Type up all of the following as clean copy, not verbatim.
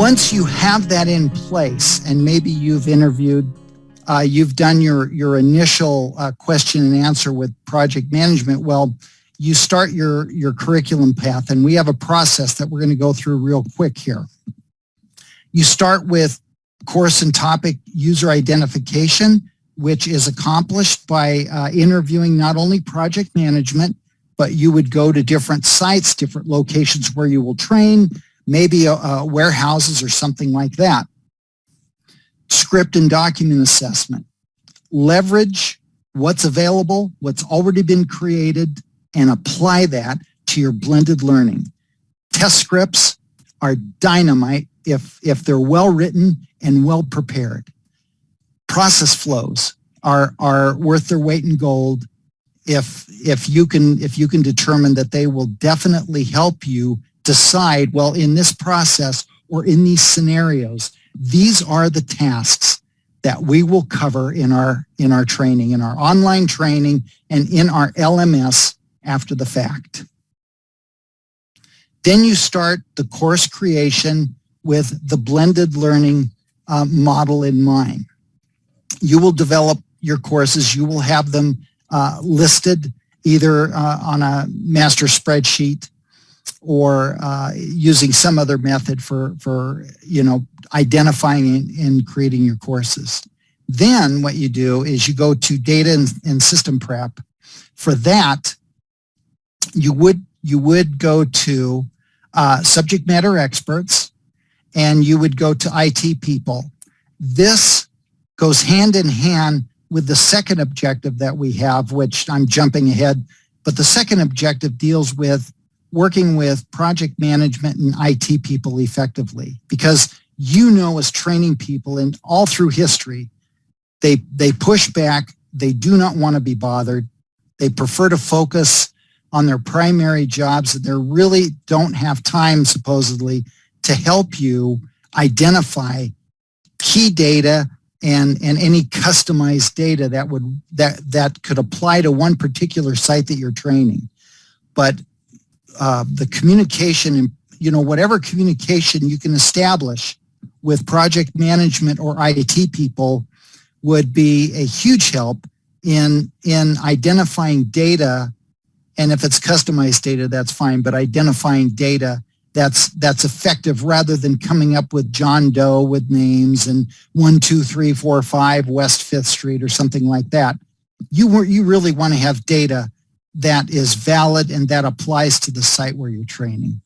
Once you have that in place, and maybe you've interviewed, you've done your initial question and answer with project management, well, you start your curriculum path, and we have a process that we're going to go through real quick here. You start with course and topic user identification, which is accomplished by interviewing not only project management, but you would go to different sites, different locations where you will train, maybe warehouses or something like that. Script and document assessment. Leverage what's available, what's already been created, and apply that to your blended learning. Test scripts are dynamite if they're well written and well prepared. Process flows are worth their weight in gold if you can determine that they will definitely help you decide, well, in this process or in these scenarios, these are the tasks that we will cover in our training, in our online training, and in our LMS after the fact. Then you start the course creation with the blended learning model in mind. You will develop your courses. You will have them listed either on a master spreadsheet or using some other method for identifying and creating your courses. Then what you do is you go to data and system prep. For that, you would go to subject matter experts, and you would go to IT people. This goes hand in hand with the second objective that we have, which I'm jumping ahead, but the second objective deals with working with project management and IT people effectively, because as training people and all through history, they push back, they do not want to be bothered, they prefer to focus on their primary jobs, and they really don't have time, supposedly, to help you identify key data and any customized data that could apply to one particular site that you're training. But the communication and whatever communication you can establish with project management or IT people would be a huge help in identifying data. And if it's customized data, that's fine, but identifying data that's effective rather than coming up with John Doe with names and 1, 2, 3, 4, 5 West 5th Street or something like that. You really want to have data that is valid and that applies to the site where you're training.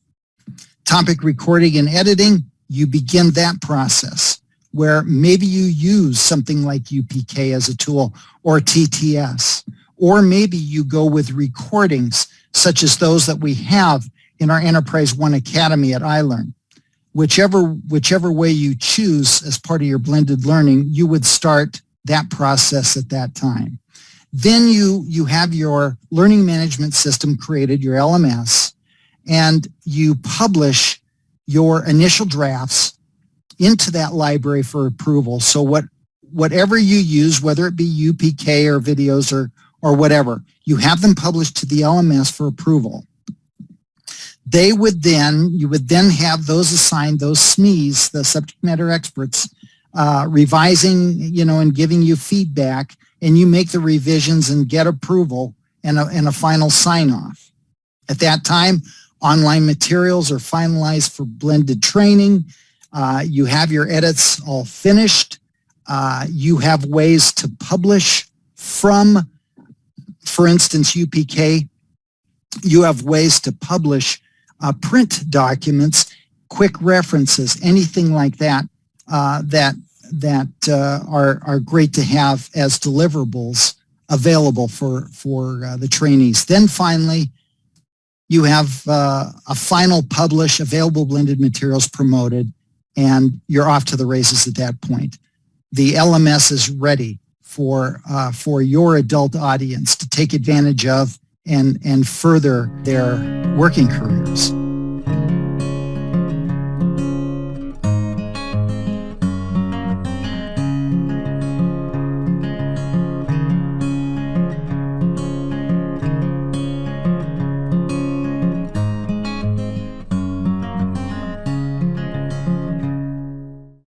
Topic recording and editing, you begin that process where maybe you use something like UPK as a tool or TTS, or maybe you go with recordings such as those that we have in our Enterprise One Academy at iLearn. Whichever way you choose as part of your blended learning, you would start that process at that time. Then you have your learning management system created, your LMS, and you publish your initial drafts into that library for approval. So whatever you use, whether it be UPK or videos or whatever, you have them published to the LMS for approval. You would then have those assigned, those SMEs, the subject matter experts, revising, and giving you feedback, and you make the revisions and get approval and a final sign-off. At that time, online materials are finalized for blended training. You have your edits all finished. You have ways to publish from, for instance, UPK. You have ways to publish print documents, quick references, anything like that that are great to have as deliverables available for the trainees. Then finally, you have a final publish, available blended materials promoted, and you're off to the races at that point. The LMS is ready for your adult audience to take advantage of and further their working careers.